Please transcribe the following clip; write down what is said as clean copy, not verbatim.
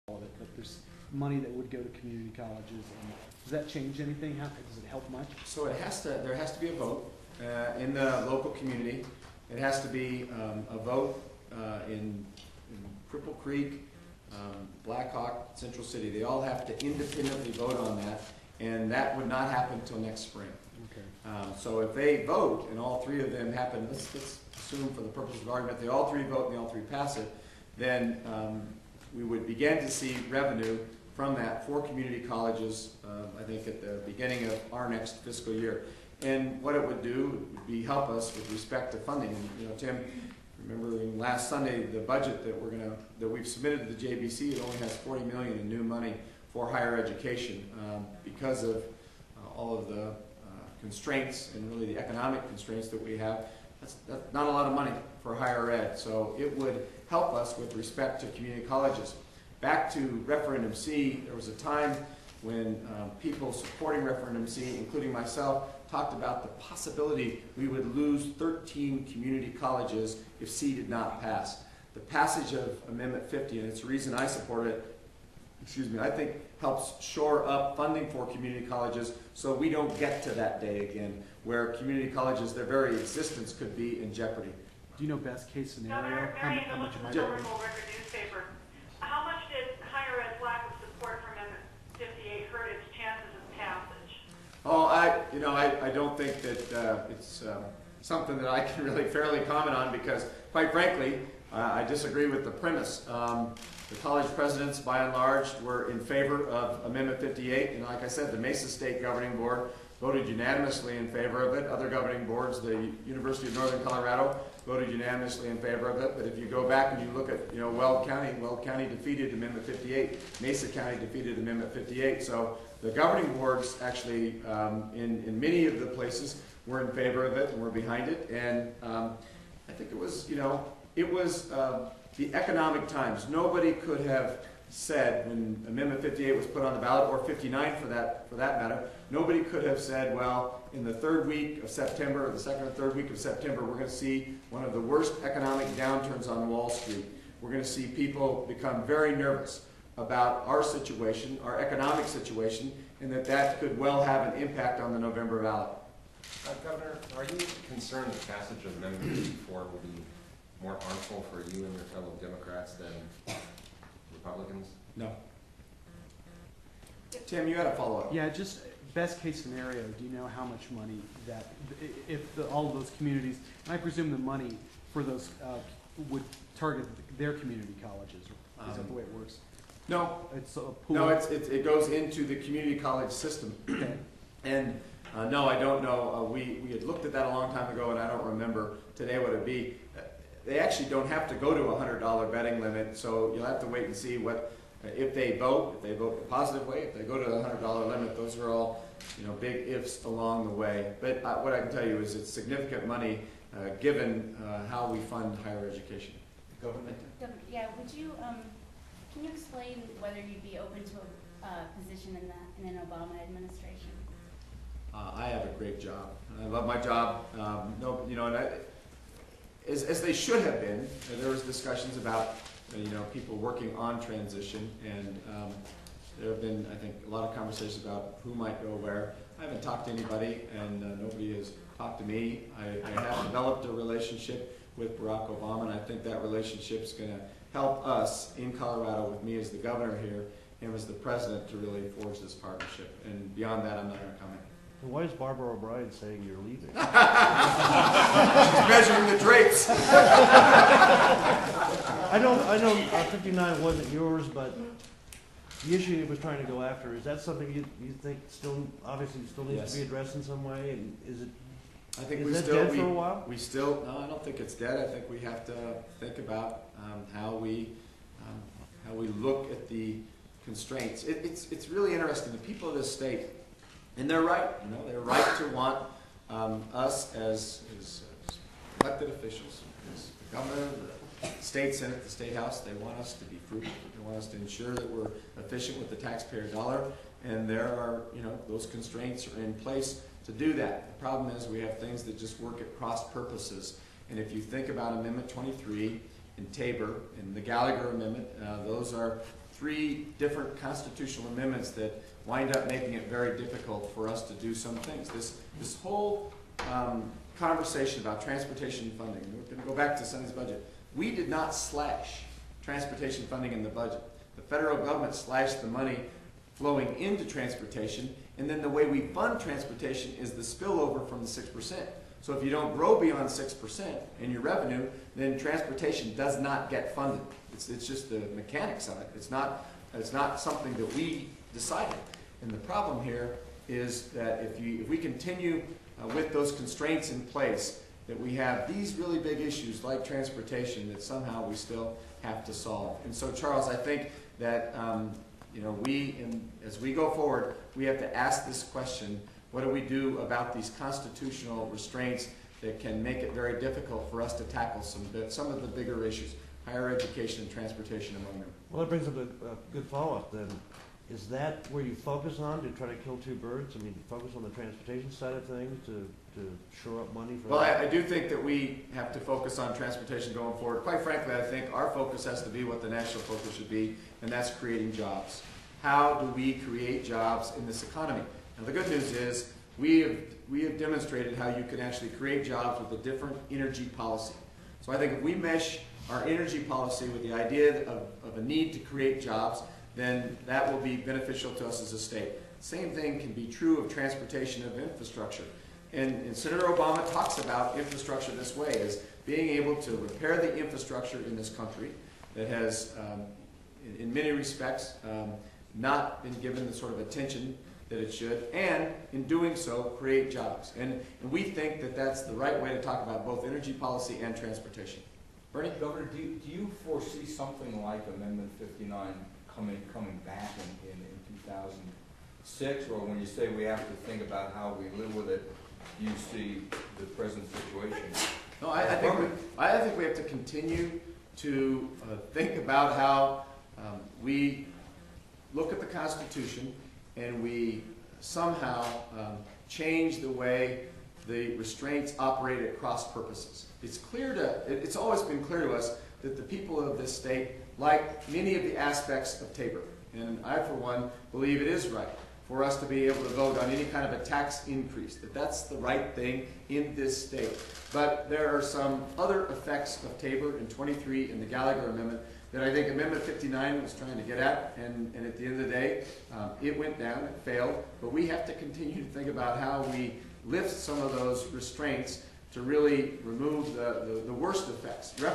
all of it, but there's money that would go to community colleges. And does that change anything? Does it help much? So there has to be a vote in the local community. It has to be a vote in Cripple Creek, Black Hawk, Central City. They all have to independently vote on that, and that would not happen until next spring. Okay. So if they vote and all three of them happen, let's assume for the purpose of argument they all three vote and they all three pass it, then we would begin to see revenue from that for community colleges, I think at the beginning of our next fiscal year. And what it would do would be help us with respect to funding. And, you know, Tim, remember last Sunday the budget that we've submitted to the JBC, it only has $40 million in new money for higher education because of all of the constraints and really the economic constraints that we have. That's not a lot of money for higher ed, so it would help us with respect to community colleges. Back to Referendum C, there was a time when people supporting Referendum C, including myself, talked about the possibility we would lose 13 community colleges if C did not pass. The passage of Amendment 50, and it's the reason I support it, I think helps shore up funding for community colleges so we don't get to that day again where community colleges, their very existence could be in jeopardy. Do you know best case scenario? Governor, How much it might be? Ritter newspaper. How much did higher ed's lack of support for Amendment 58 hurt its chances of passage? Oh, I don't think that it's something that I can really fairly comment on because, quite frankly, I disagree with the premise. The college presidents, by and large, were in favor of Amendment 58, and like I said, the Mesa State Governing Board voted unanimously in favor of it. Other governing boards, the University of Northern Colorado, voted unanimously in favor of it. But if you go back and you look at, Weld County defeated Amendment 58. Mesa County defeated Amendment 58. So the governing boards actually, in many of the places, were in favor of it and were behind it. And I think it was, the economic times. Nobody could have said when Amendment 58 was put on the ballot, or 59 for that matter, nobody could have said, well, in the third week of September, or the second or third week of September, we're going to see one of the worst economic downturns on Wall Street. We're going to see people become very nervous about our situation, our economic situation, and that could well have an impact on the November ballot. Governor, are you concerned the passage of Amendment 54 will be more harmful for you and your fellow Democrats than Republicans? No. Tim, you had a follow-up. Yeah, just best case scenario, do you know how much money that, if all of those communities, and I presume the money for those would target their community colleges, is that the way it works? No. It's a pool? No, it goes into the community college system. Okay. And no, I don't know. We had looked at that a long time ago, and I don't remember today what it would be. They actually don't have to go to a $100 betting limit, so you'll have to wait and see if they vote a positive way, if they go to the $100 limit. Those are all big ifs along the way. But what I can tell you is it's significant money given how we fund higher education. Government? Yeah, can you explain whether you'd be open to a position in an Obama administration? I have a great job. I love my job. As they should have been, there was discussions about people working on transition, and there have been, I think, a lot of conversations about who might go where. I haven't talked to anybody, and nobody has talked to me. I have developed a relationship with Barack Obama, and I think that relationship is going to help us in Colorado, with me as the governor here, him as the president, to really forge this partnership. And beyond that, I'm not going to comment. Why is Barbara O'Brien saying you're leaving? She's measuring the drapes. I know 59 wasn't yours, but the issue it was trying to go after, is that something you think obviously still needs to be addressed in some way? And is it? I think is that dead for a while? No, I don't think it's dead. I think we have to think about how we look at the constraints. It's really interesting. The people of this state, and they're right. They're right to want us as elected officials, as the governor, the state senate, the state house. They want us to be frugal. They want us to ensure that we're efficient with the taxpayer dollar. And there are, those constraints are in place to do that. The problem is we have things that just work at cross purposes. And if you think about Amendment 23 in Tabor and the Gallagher Amendment, those are 3 different constitutional amendments that wind up making it very difficult for us to do some things. This whole conversation about transportation funding, we're going to go back to Sunday's budget. We did not slash transportation funding in the budget. The federal government slashed the money flowing into transportation, and then the way we fund transportation is the spillover from the 6%. So if you don't grow beyond 6% in your revenue, then transportation does not get funded. It's just the mechanics of it. It's not something that we decided. And the problem here is that if we continue with those constraints in place, that we have these really big issues like transportation that somehow we still have to solve. And so, Charles, I think that as we go forward, we have to ask this question: what do we do about these constitutional restraints that can make it very difficult for us to tackle some of the bigger issues, higher education and transportation among them? Well, that brings up a good follow-up then. Is that where you focus on to try to kill 2 birds? I mean, focus on the transportation side of things to shore up money for Well, that? I do think that we have to focus on transportation going forward. Quite frankly, I think our focus has to be what the national focus should be, and that's creating jobs. How do we create jobs in this economy? Now, the good news is we have demonstrated how you can actually create jobs with a different energy policy. So I think if we mesh our energy policy with the idea of a need to create jobs, then that will be beneficial to us as a state. Same thing can be true of transportation of infrastructure. And Senator Obama talks about infrastructure this way, as being able to repair the infrastructure in this country that has, in many respects, not been given the sort of attention that it should, and in doing so, create jobs. And we think that that's the right way to talk about both energy policy and transportation. Bernie? Governor, do you foresee something like Amendment 59 coming back in 2006, or when you say we have to think about how we live with it, do you see the present situation? No, I think we have to continue to think about how we look at the Constitution and we somehow change the way the restraints operate at cross purposes. It's always been clear to us that the people of this state like many of the aspects of Tabor. And I, for one, believe it is right for us to be able to vote on any kind of a tax increase, that's the right thing in this state. But there are some other effects of Tabor in 23 in the Gallagher Amendment that I think Amendment 59 was trying to get at, and at the end of the day, it went down, it failed, but we have to continue to think about how we lift some of those restraints to really remove the worst effects.